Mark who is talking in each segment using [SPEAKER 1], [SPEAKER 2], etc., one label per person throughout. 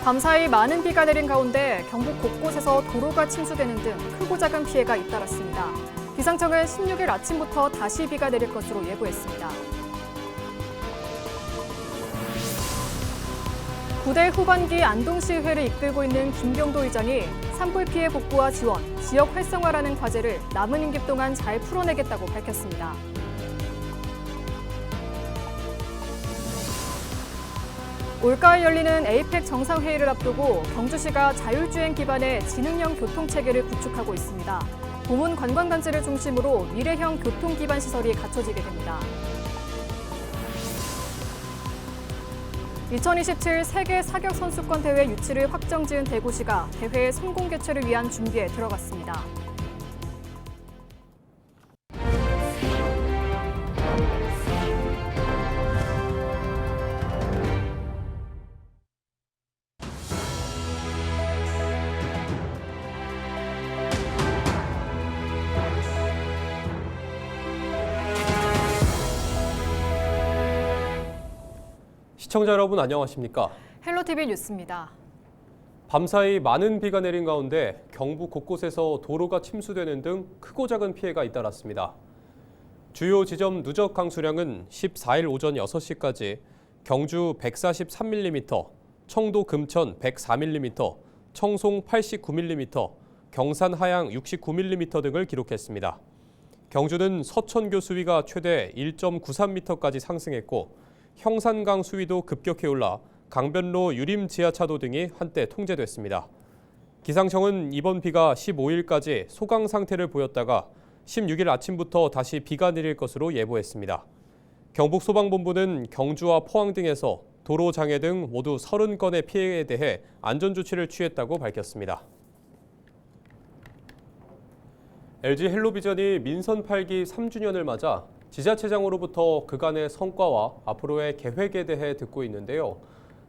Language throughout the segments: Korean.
[SPEAKER 1] 밤사이 많은 비가 내린 가운데 경북 곳곳에서 도로가 침수되는 등 크고 작은 피해가 잇따랐습니다. 기상청은 16일 아침부터 다시 비가 내릴 것으로 예보했습니다. 구대 후반기 안동시의회를 이끌고 있는 김경도 의장이 산불 피해 복구와 지원, 지역 활성화라는 과제를 남은 임기 동안 잘 풀어내겠다고 밝혔습니다. 올가을 열리는 에이펙 정상회의를 앞두고 경주시가 자율주행 기반의 지능형 교통체계를 구축하고 있습니다. 보문 관광단지를 중심으로 미래형 교통 기반 시설이 갖춰지게 됩니다. 2027 세계 사격 선수권 대회 유치를 확정지은 대구시가 대회 성공 개최를 위한 준비에 들어갔습니다.
[SPEAKER 2] 시청자 여러분 안녕하십니까?
[SPEAKER 1] 헬로티비 뉴스입니다.
[SPEAKER 2] 밤사이 많은 비가 내린 가운데 경북 곳곳에서 도로가 침수되는 등 크고 작은 피해가 잇따랐습니다. 주요 지점 누적 강수량은 14일 오전 6시까지 경주 143mm, 청도 금천 104mm, 청송 89mm, 경산 하양 69mm 등을 기록했습니다. 경주는 서천교 수위가 최대 1.93m까지 상승했고 형산강 수위도 급격히 올라 강변로 유림 지하차도 등이 한때 통제됐습니다. 기상청은 이번 비가 15일까지 소강 상태를 보였다가 16일 아침부터 다시 비가 내릴 것으로 예보했습니다. 경북소방본부는 경주와 포항 등에서 도로 장애 등 모두 30건의 피해에 대해 안전조치를 취했다고 밝혔습니다. LG 헬로비전이 민선 8기 3주년을 맞아 지자체장으로부터 그간의 성과와 앞으로의 계획에 대해 듣고 있는데요.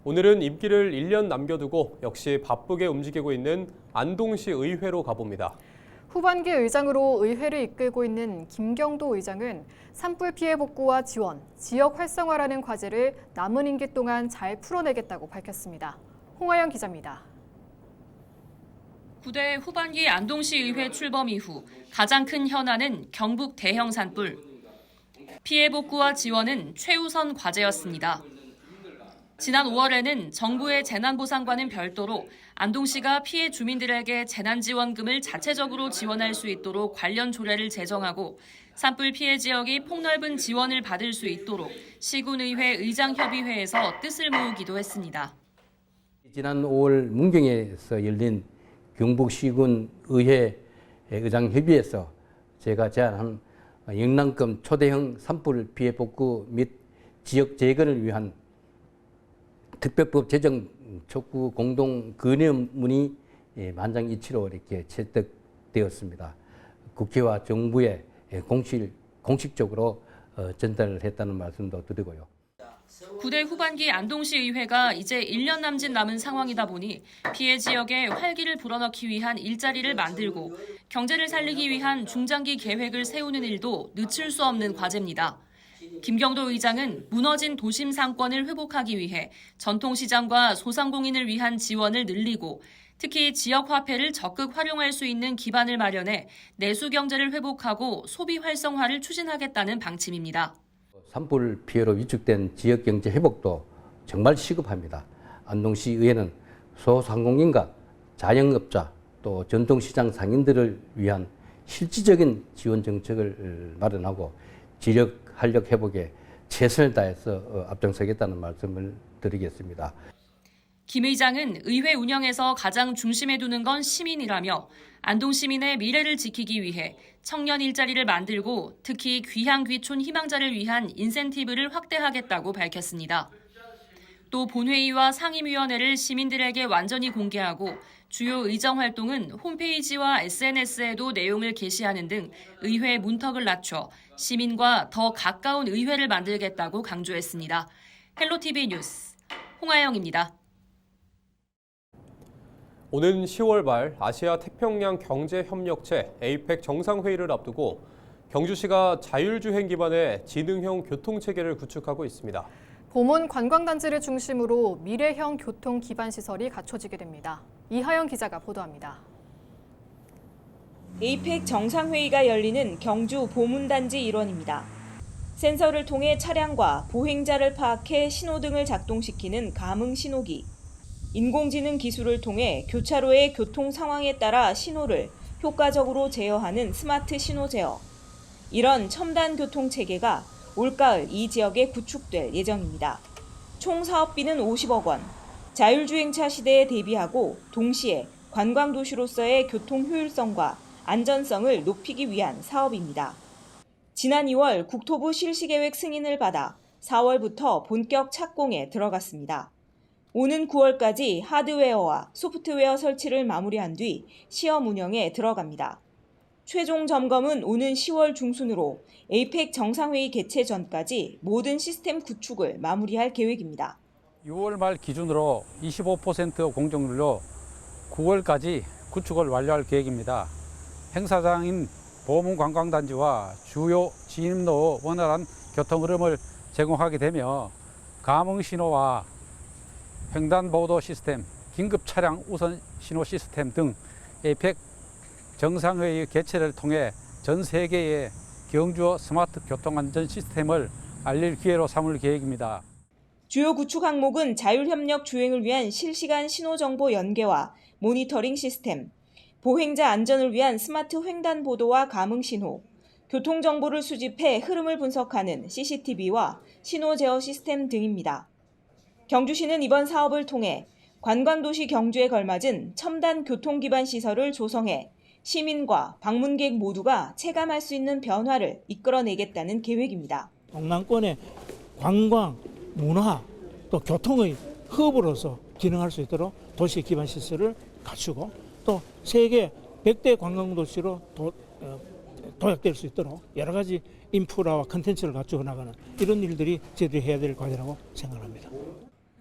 [SPEAKER 2] 오늘은 임기를 1년 남겨두고 역시 바쁘게 움직이고 있는 안동시 의회로 가봅니다.
[SPEAKER 1] 후반기 의장으로 의회를 이끌고 있는 김경도 의장은 산불 피해 복구와 지원, 지역 활성화라는 과제를 남은 임기 동안 잘 풀어내겠다고 밝혔습니다. 홍하영 기자입니다.
[SPEAKER 3] 9대 후반기 안동시 의회 출범 이후 가장 큰 현안은 경북 대형 산불. 피해 복구와 지원은 최우선 과제였습니다. 지난 5월에는 정부의 재난보상과는 별도로 안동시가 피해 주민들에게 재난지원금을 자체적으로 지원할 수 있도록 관련 조례를 제정하고 산불 피해 지역이 폭넓은 지원을 받을 수 있도록 시군의회 의장협의회에서 뜻을 모으기도 했습니다.
[SPEAKER 4] 지난 5월 문경에서 열린 경북시군 의회 의장협의회에서 제가 제안한 영남권 초대형 산불 피해 복구 및 지역 재건을 위한 특별법 제정 촉구 공동 건의문이 만장일치로 이렇게 채택되었습니다. 국회와 정부에 공식적으로 전달을 했다는 말씀도 드리고요.
[SPEAKER 3] 9대 후반기 안동시 의회가 이제 1년 남은 상황이다 보니 피해 지역에 활기를 불어넣기 위한 일자리를 만들고 경제를 살리기 위한 중장기 계획을 세우는 일도 늦출 수 없는 과제입니다. 김경도 의장은 무너진 도심 상권을 회복하기 위해 전통시장과 소상공인을 위한 지원을 늘리고 특히 지역 화폐를 적극 활용할 수 있는 기반을 마련해 내수 경제를 회복하고 소비 활성화를 추진하겠다는 방침입니다.
[SPEAKER 4] 산불 피해로 위축된 지역 경제 회복도 정말 시급합니다. 안동시 의회는 소상공인과 자영업자 또 전통시장 상인들을 위한 실질적인 지원 정책을 마련하고 지역 활력 회복에 최선을 다해서 앞장서겠다는 말씀을 드리겠습니다.
[SPEAKER 3] 김 의장은 의회 운영에서 가장 중심에 두는 건 시민이라며 안동 시민의 미래를 지키기 위해 청년 일자리를 만들고 특히 귀향 귀촌 희망자를 위한 인센티브를 확대하겠다고 밝혔습니다. 또 본회의와 상임위원회를 시민들에게 완전히 공개하고 주요 의정 활동은 홈페이지와 SNS에도 내용을 게시하는 등 의회 문턱을 낮춰 시민과 더 가까운 의회를 만들겠다고 강조했습니다. 헬로티비 뉴스 홍하영입니다.
[SPEAKER 2] 오는 10월 말 아시아 태평양 경제협력체 에이펙 정상회의를 앞두고 경주시가 자율주행 기반의 지능형 교통체계를 구축하고 있습니다.
[SPEAKER 1] 보문 관광단지를 중심으로 미래형 교통 기반 시설이 갖춰지게 됩니다. 이하영 기자가 보도합니다.
[SPEAKER 5] 에이펙 정상회의가 열리는 경주 보문단지 일원입니다. 센서를 통해 차량과 보행자를 파악해 신호등을 작동시키는 감응 신호기, 인공지능 기술을 통해 교차로의 교통 상황에 따라 신호를 효과적으로 제어하는 스마트 신호 제어. 이런 첨단 교통 체계가 올가을 이 지역에 구축될 예정입니다. 총 사업비는 50억 원. 자율주행차 시대에 대비하고 동시에 관광도시로서의 교통 효율성과 안전성을 높이기 위한 사업입니다. 지난 2월 국토부 실시계획 승인을 받아 4월부터 본격 착공에 들어갔습니다. 오는 9월까지 하드웨어와 소프트웨어 설치를 마무리한 뒤 시험 운영에 들어갑니다. 최종 점검은 오는 10월 중순으로 에이펙 정상회의 개최 전까지 모든 시스템 구축을 마무리할 계획입니다.
[SPEAKER 6] 6월 말 기준으로 25% 공정률로 9월까지 구축을 완료할 계획입니다. 행사장인 보문관광단지와 주요 진입로 원활한 교통 흐름을 제공하게 되며 감응신호와 횡단보도 시스템, 긴급 차량 우선 신호 시스템 등 에이펙 정상회의 개최를 통해 전 세계의 경주 스마트 교통안전 시스템을 알릴 기회로 삼을 계획입니다.
[SPEAKER 5] 주요 구축 항목은 자율협력 주행을 위한 실시간 신호정보 연계와 모니터링 시스템, 보행자 안전을 위한 스마트 횡단보도와 감응신호, 교통정보를 수집해 흐름을 분석하는 CCTV와 신호 제어 시스템 등입니다. 경주시는 이번 사업을 통해 관광도시 경주에 걸맞은 첨단 교통기반 시설을 조성해 시민과 방문객 모두가 체감할 수 있는 변화를 이끌어내겠다는 계획입니다.
[SPEAKER 7] 동남권의 관광, 문화, 또 교통의 허브로서 기능할 수 있도록 도시 기반 시설을 갖추고 또 세계 100대 관광도시로 도약될 수 있도록 여러 가지 인프라와 컨텐츠를 갖추어 나가는 이런 일들이 저희들이 해야 될 과제라고 생각합니다.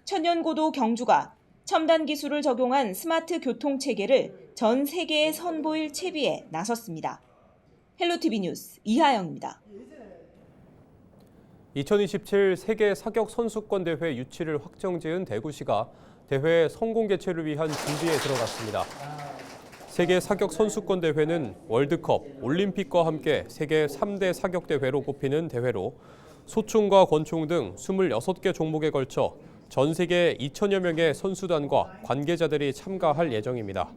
[SPEAKER 5] 천년고도 경주가 첨단 기술을 적용한 스마트 교통 체계를 전 세계에 선보일 채비에 나섰습니다. 헬로티비 뉴스 이하영입니다.
[SPEAKER 2] 2027 세계 사격 선수권 대회 유치를 확정지은 대구시가 대회 성공 개최를 위한 준비에 들어갔습니다. 세계 사격 선수권 대회는 월드컵, 올림픽과 함께 세계 3대 사격 대회로 꼽히는 대회로 소총과 권총 등 26개 종목에 걸쳐 전 세계 2천여 명의 선수단과 관계자들이 참가할 예정입니다.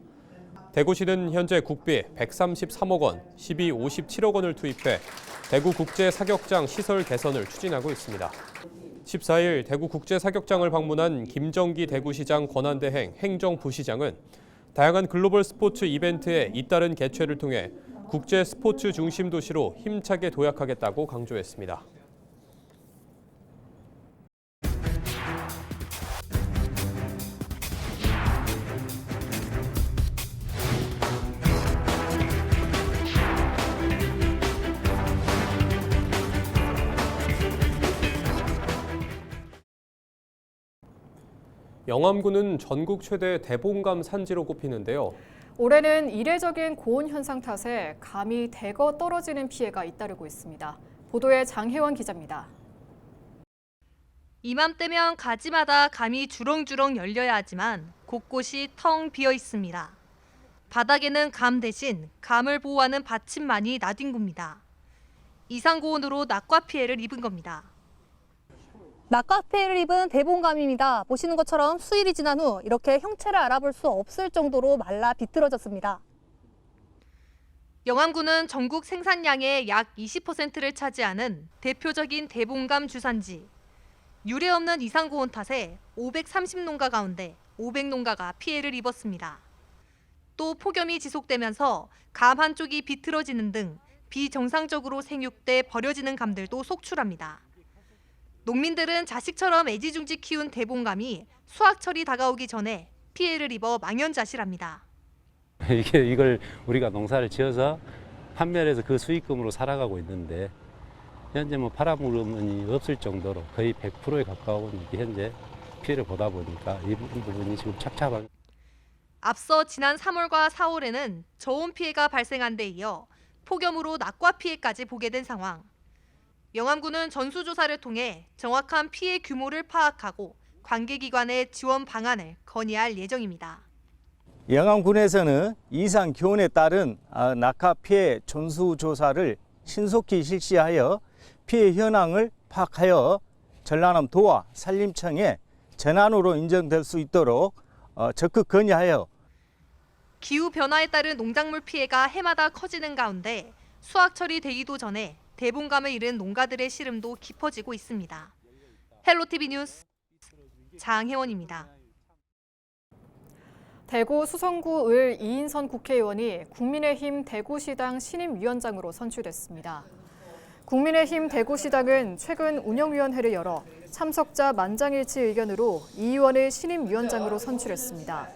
[SPEAKER 2] 대구시는 현재 국비 133억 원, 시비 57억 원을 투입해 대구 국제 사격장 시설 개선을 추진하고 있습니다. 14일 대구 국제 사격장을 방문한 김정기 대구시장 권한대행 행정부시장은 다양한 글로벌 스포츠 이벤트에 잇따른 개최를 통해 국제 스포츠 중심 도시로 힘차게 도약하겠다고 강조했습니다. 영암군은 전국 최대 대봉감 산지로 꼽히는데요.
[SPEAKER 1] 올해는 이례적인 고온 현상 탓에 감이 대거 떨어지는 피해가 잇따르고 있습니다. 보도에 장혜원 기자입니다.
[SPEAKER 8] 이맘때면 가지마다 감이 주렁주렁 열려야 하지만 곳곳이 텅 비어 있습니다. 바닥에는 감 대신 감을 보호하는 받침만이 나뒹굽니다. 이상고온으로 낙과 피해를 입은 겁니다.
[SPEAKER 9] 낙과 피해를 입은 대봉감입니다. 보시는 것처럼 수일이 지난 후 이렇게 형체를 알아볼 수 없을 정도로 말라 비틀어졌습니다.
[SPEAKER 8] 영암군은 전국 생산량의 약 20%를 차지하는 대표적인 대봉감 주산지. 유례없는 이상고온 탓에 530농가 가운데 500농가가 피해를 입었습니다. 또 폭염이 지속되면서 감 한쪽이 비틀어지는 등 비정상적으로 생육돼 버려지는 감들도 속출합니다. 농민들은 자식처럼 애지중지 키운 대봉감이 수확철이 다가오기 전에 피해를 입어 망연자실합니다.
[SPEAKER 10] 이걸 우리가 농사를 지어서 판매를 해서 그 수익금으로 살아가고 있는데 현재 팔아먹음이 없을 정도로 거의 100%에 가까운 현재 피해를 보다 보니까 이 부분이 지금 착잡한.
[SPEAKER 8] 앞서 지난 3월과 4월에는 저온 피해가 발생한 데 이어 폭염으로 낙과 피해까지 보게 된 상황. 영암군은 전수조사를 통해 정확한 피해 규모를 파악하고 관계기관의 지원 방안을 건의할 예정입니다.
[SPEAKER 11] 영암군에서는 이상 교훈에 따른 낙하 피해 전수조사를 신속히 실시하여 피해 현황을 파악하여 전라남 도와 산림청에 재난으로 인정될 수 있도록 적극 건의하여
[SPEAKER 8] 기후변화에 따른 농작물 피해가 해마다 커지는 가운데 수확철이 되기도 전에 대봉감을 잃은 농가들의 시름도 깊어지고 있습니다. 헬로티비 뉴스 장혜원입니다.
[SPEAKER 1] 대구 수성구 을 이인선 국회의원이 국민의힘 대구시당 신임위원장으로 선출됐습니다. 국민의힘 대구시당은 최근 운영위원회를 열어 참석자 만장일치 의견으로 이 의원을 신임위원장으로 선출했습니다.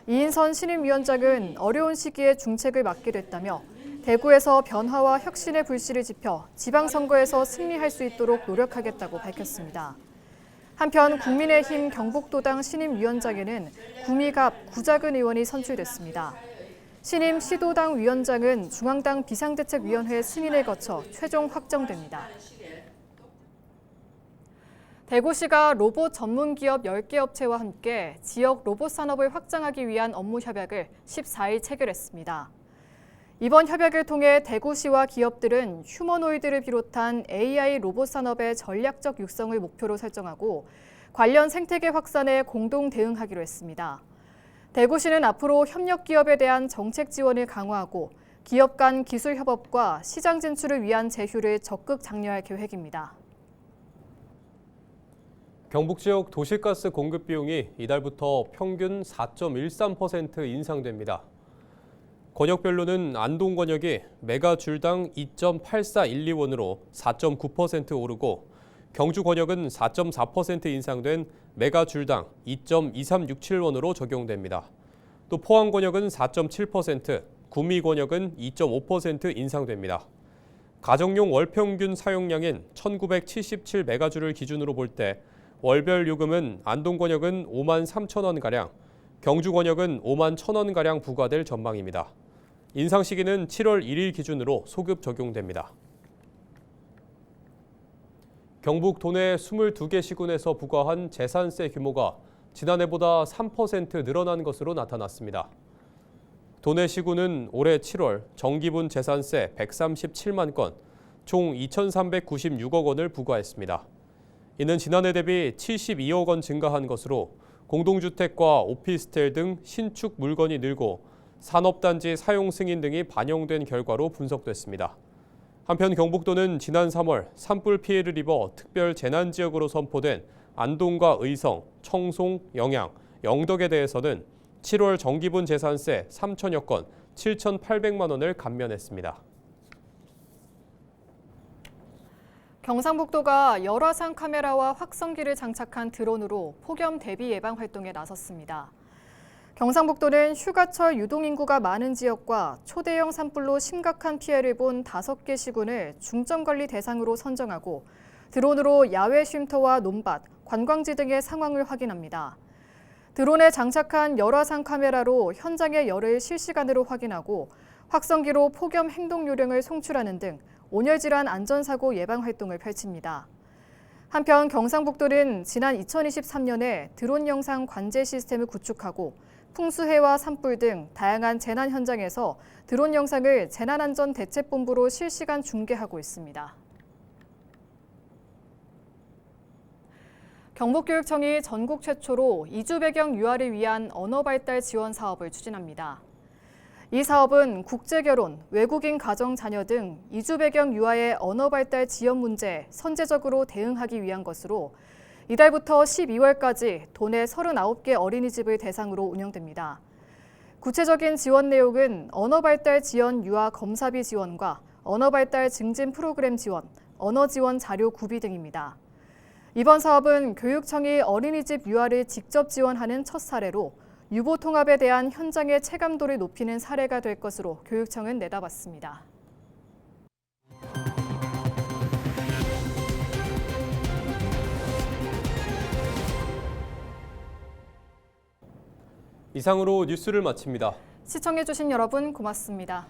[SPEAKER 1] 이인선 신임위원장은 어려운 시기에 중책을 맡게 됐다며 대구에서 변화와 혁신의 불씨를 지펴 지방선거에서 승리할 수 있도록 노력하겠다고 밝혔습니다. 한편 국민의힘 경북도당 신임위원장에는 구미갑 구자근 의원이 선출됐습니다. 신임 시도당 위원장은 중앙당 비상대책위원회 승인을 거쳐 최종 확정됩니다. 대구시가 로봇 전문 기업 10개 업체와 함께 지역 로봇 산업을 확장하기 위한 업무 협약을 14일 체결했습니다. 이번 협약을 통해 대구시와 기업들은 휴머노이드를 비롯한 AI 로봇 산업의 전략적 육성을 목표로 설정하고 관련 생태계 확산에 공동 대응하기로 했습니다. 대구시는 앞으로 협력 기업에 대한 정책 지원을 강화하고 기업 간 기술 협업과 시장 진출을 위한 제휴를 적극 장려할 계획입니다.
[SPEAKER 2] 경북 지역 도시가스 공급 비용이 이달부터 평균 4.13% 인상됩니다. 권역별로는 안동 권역이 메가줄당 2.8412원으로 4.9% 오르고 경주 권역은 4.4% 인상된 메가줄당 2.2367원으로 적용됩니다. 또 포항 권역은 4.7%, 구미 권역은 2.5% 인상됩니다. 가정용 월평균 사용량인 1977메가줄을 기준으로 볼 때 월별 요금은 안동 권역은 5만 3천 원가량, 경주 권역은 5만 1천 원가량 부과될 전망입니다. 인상 시기는 7월 1일 기준으로 소급 적용됩니다. 경북 도내 22개 시군에서 부과한 재산세 규모가 지난해보다 3% 늘어난 것으로 나타났습니다. 도내 시군은 올해 7월 정기분 재산세 137만 건, 총 2,396억 원을 부과했습니다. 이는 지난해 대비 72억 원 증가한 것으로 공동주택과 오피스텔 등 신축 물건이 늘고 산업단지 사용 승인 등이 반영된 결과로 분석됐습니다. 한편 경북도는 지난 3월 산불 피해를 입어 특별 재난지역으로 선포된 안동과 의성, 청송, 영양, 영덕에 대해서는 7월 정기분 재산세 3천여 건, 7,800만 원을 감면했습니다.
[SPEAKER 1] 경상북도가 열화상 카메라와 확성기를 장착한 드론으로 폭염 대비 예방 활동에 나섰습니다. 경상북도는 휴가철 유동인구가 많은 지역과 초대형 산불로 심각한 피해를 본 5개 시군을 중점관리 대상으로 선정하고 드론으로 야외 쉼터와 논밭, 관광지 등의 상황을 확인합니다. 드론에 장착한 열화상 카메라로 현장의 열을 실시간으로 확인하고 확성기로 폭염 행동 요령을 송출하는 등 온열질환 안전사고 예방 활동을 펼칩니다. 한편 경상북도는 지난 2023년에 드론 영상 관제 시스템을 구축하고 풍수해와 산불 등 다양한 재난 현장에서 드론 영상을 재난안전대책본부로 실시간 중계하고 있습니다. 경북교육청이 전국 최초로 이주 배경 유아를 위한 언어 발달 지원 사업을 추진합니다. 이 사업은 국제결혼, 외국인 가정 자녀 등 이주 배경 유아의 언어 발달 지원 문제에 선제적으로 대응하기 위한 것으로 이달부터 12월까지 도내 39개 어린이집을 대상으로 운영됩니다. 구체적인 지원 내용은 언어 발달 지원 유아 검사비 지원과 언어 발달 증진 프로그램 지원, 언어 지원 자료 구비 등입니다. 이번 사업은 교육청이 어린이집 유아를 직접 지원하는 첫 사례로 유보 통합에 대한 현장의 체감도를 높이는 사례가 될 것으로 교육청은 내다봤습니다.
[SPEAKER 2] 이상으로 뉴스를 마칩니다.
[SPEAKER 1] 시청해주신 여러분 고맙습니다.